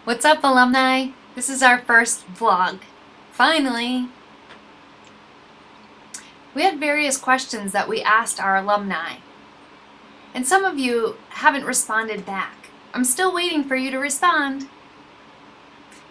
What's up, alumni? This is our first vlog. Finally! We had various questions that we asked our alumni, and some of you haven't responded back. I'm still waiting for you to respond.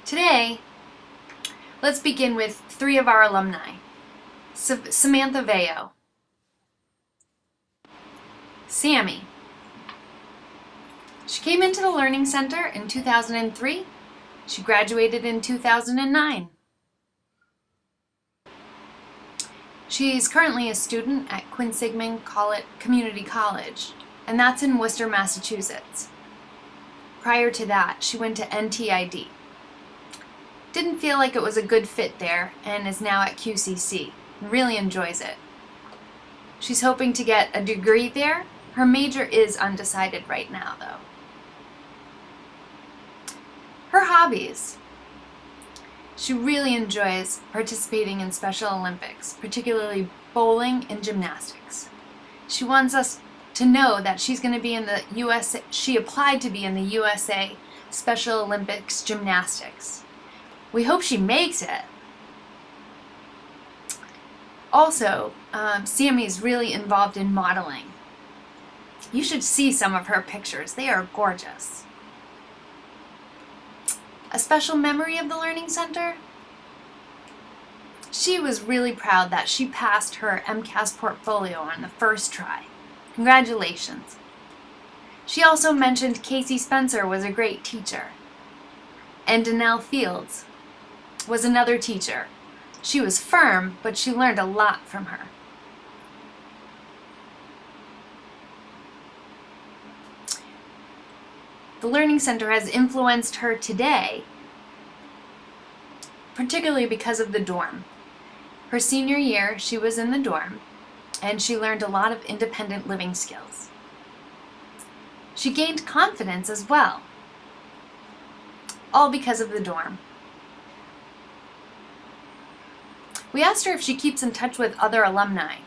Today, let's begin with 3 of our alumni. Samantha Veo, Sammy. She came into the Learning Center in 2003. She graduated in 2009. She's currently a student at Quinsimmon Community College, and that's in Worcester, Massachusetts. Prior to that, she went to NTID. Didn't feel like it was a good fit there, and is now at QCC. Really enjoys it. She's hoping to get a degree there. Her major is undecided right now, though. Her hobbies. She really enjoys participating in Special Olympics, particularly bowling and gymnastics. She wants us to know that she's going to be in the USA. She applied to be in the USA Special Olympics gymnastics. We hope she makes it. Also, Sammy is really involved in modeling. You should see some of her pictures. They are gorgeous. A special memory of the Learning Center? She was really proud that she passed her MCAS portfolio on the first try. Congratulations. She also mentioned Casey Spencer was a great teacher. And Danelle Fields was another teacher. She was firm, but she learned a lot from her. The Learning Center has influenced her today, particularly because of the dorm. Her senior year, she was in the dorm, and she learned a lot of independent living skills. She gained confidence as well, all because of the dorm. We asked her if she keeps in touch with other alumni.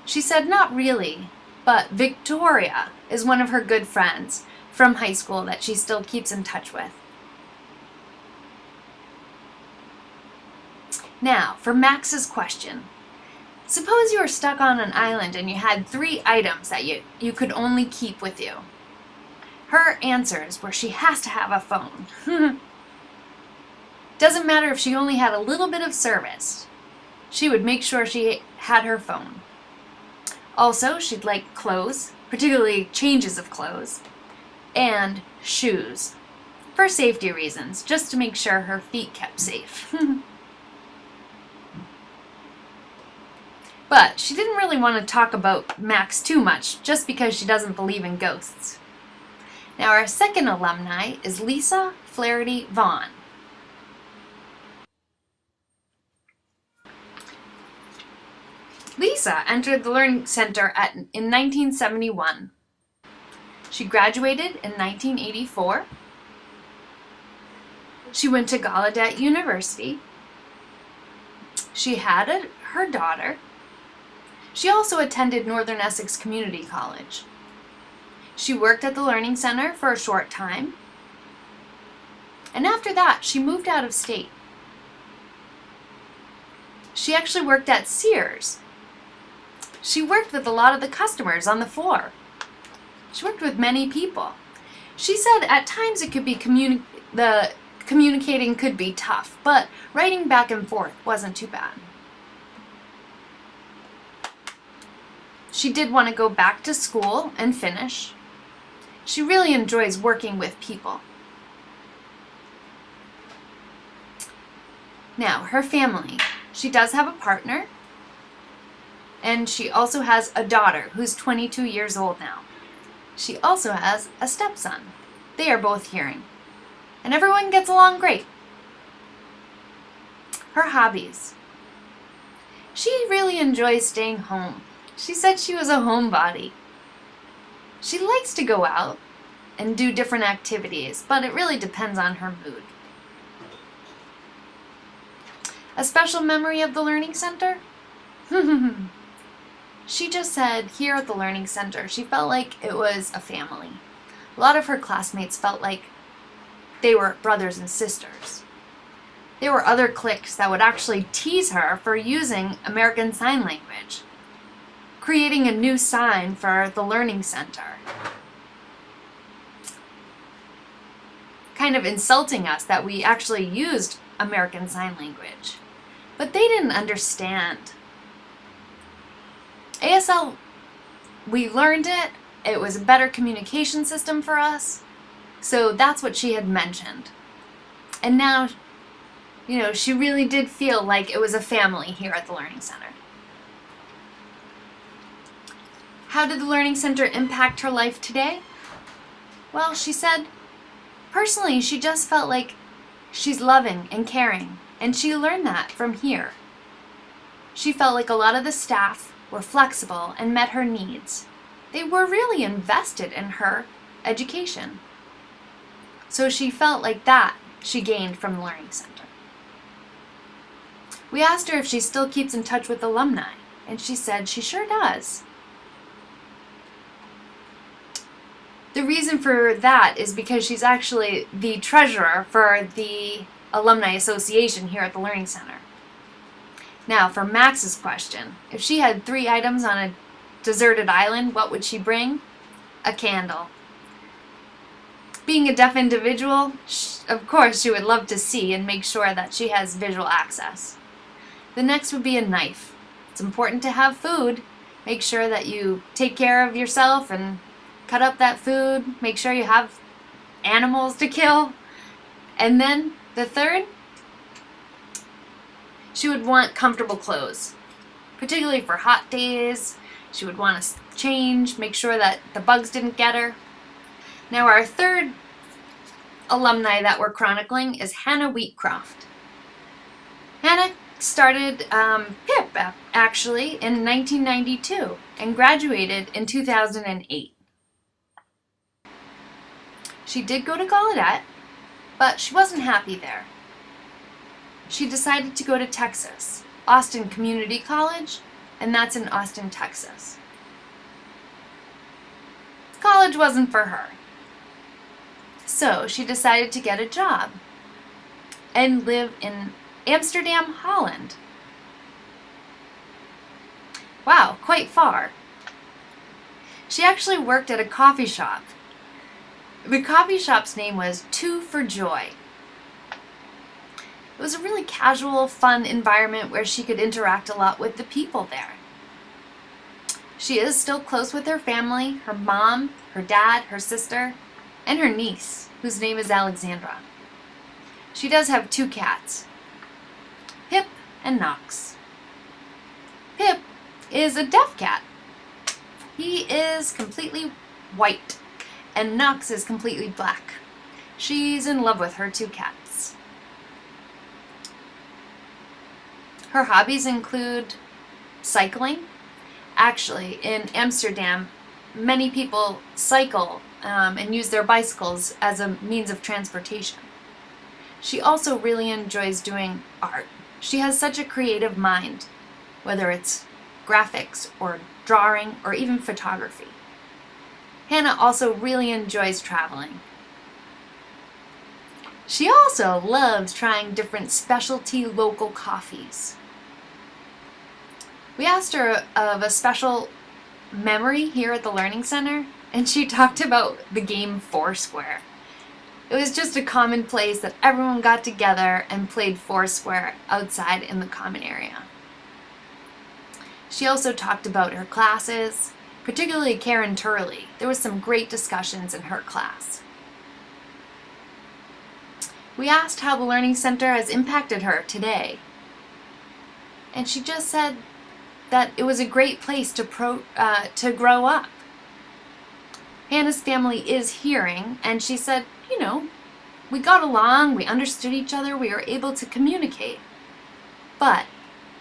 She said not really, but Victoria is one of her good friends from high school that she still keeps in touch with. Now, for Max's question. Suppose you were stuck on an island and you had 3 items that you could only keep with you. Her answers were she has to have a phone. Doesn't matter if she only had a little bit of service. She would make sure she had her phone. Also, she'd like clothes, particularly changes of clothes, and shoes, for safety reasons, just to make sure her feet kept safe. But she didn't really want to talk about Max too much, just because she doesn't believe in ghosts. Now our second alumni is Lisa Flaherty-Vaughn. Lisa entered the Learning Center in 1971. She graduated in 1984. She went to Gallaudet University. She had her daughter. She also attended Northern Essex Community College. She worked at the Learning Center for a short time. And after that, she moved out of state. She actually worked at Sears. She worked with a lot of the customers on the floor. She worked with many people. She said at times it could be communicating could be tough, but writing back and forth wasn't too bad. She did want to go back to school and finish. She really enjoys working with people. Now, her family. She does have a partner, and she also has a daughter who's 22 years old now. She also has a stepson. They are both hearing. And everyone gets along great. Her hobbies. She really enjoys staying home. She said she was a homebody. She likes to go out and do different activities, but it really depends on her mood. A special memory of the Learning Center? She just said here at the Learning Center, she felt like it was a family. A lot of her classmates felt like they were brothers and sisters. There were other cliques that would actually tease her for using American Sign Language, creating a new sign for the Learning Center, kind of insulting us that we actually used American Sign Language. But they didn't understand. ASL, we learned it. It was a better communication system for us. So that's what she had mentioned. And now, she really did feel like it was a family here at the Learning Center. How did the Learning Center impact her life today? Well, she said, personally, she just felt like she's loving and caring, and she learned that from here. She felt like a lot of the staff were flexible and met her needs. They were really invested in her education. So she felt like that she gained from the Learning Center. We asked her if she still keeps in touch with alumni, and she said she sure does. The reason for that is because she's actually the treasurer for the Alumni Association here at the Learning Center. Now, for Max's question, if she had 3 items on a deserted island, what would she bring? A candle. Being a deaf individual, of course she would love to see and make sure that she has visual access. The next would be a knife. It's important to have food. Make sure that you take care of yourself and cut up that food. Make sure you have animals to kill. And then the third, she would want comfortable clothes, particularly for hot days. She would want to change, make sure that the bugs didn't get her. Now, our third alumni that we're chronicling is Hannah Wheatcroft. Hannah started PIP actually in 1992 and graduated in 2008. She did go to Gallaudet, but she wasn't happy there. She decided to go to Texas, Austin Community College, and that's in Austin, Texas. College wasn't for her. So she decided to get a job and live in Amsterdam, Holland. Wow, quite far. She actually worked at a coffee shop. The coffee shop's name was Two for Joy. It was a really casual, fun environment where she could interact a lot with the people there. She is still close with her family, her mom, her dad, her sister, and her niece, whose name is Alexandra. She does have 2 cats, Pip and Knox. Pip is a deaf cat. He is completely white, and Knox is completely black. She's in love with her 2 cats. Her hobbies include cycling. Actually, in Amsterdam, many people cycle and use their bicycles as a means of transportation. She also really enjoys doing art. She has such a creative mind, whether it's graphics or drawing or even photography. Hannah also really enjoys traveling. She also loves trying different specialty local coffees. We asked her of a special memory here at the Learning Center, and she talked about the game Foursquare. It was just a common place that everyone got together and played Foursquare outside in the common area. She also talked about her classes, particularly Karen Turley. There was some great discussions in her class. We asked how the Learning Center has impacted her today, and she just said that it was a great place to grow up. Hannah's family is hearing, and she said, we got along, we understood each other, we were able to communicate. But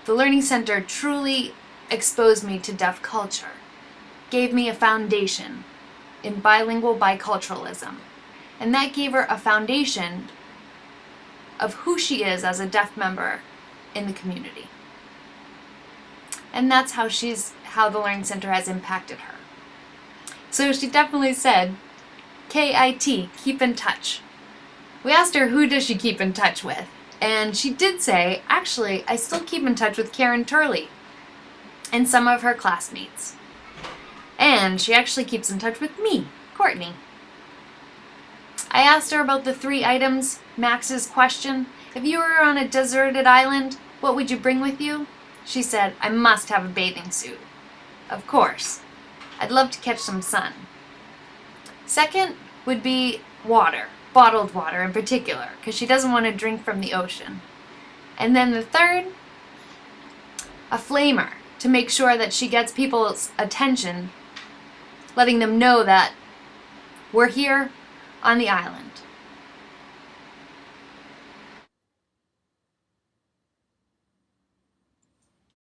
the Learning Center truly exposed me to deaf culture, gave me a foundation in bilingual biculturalism, and that gave her a foundation of who she is as a deaf member in the community. And that's how the Learning Center has impacted her. So she definitely said, KIT, keep in touch. We asked her who does she keep in touch with, and she did say, actually, I still keep in touch with Karen Turley and some of her classmates. And she actually keeps in touch with me, Courtney. I asked her about the 3 items, Max's question. If you were on a deserted island, what would you bring with you? She said, I must have a bathing suit. Of course. I'd love to catch some sun. Second would be water, bottled water in particular, because she doesn't want to drink from the ocean. And then the third, a flamer, to make sure that she gets people's attention, letting them know that we're here on the island.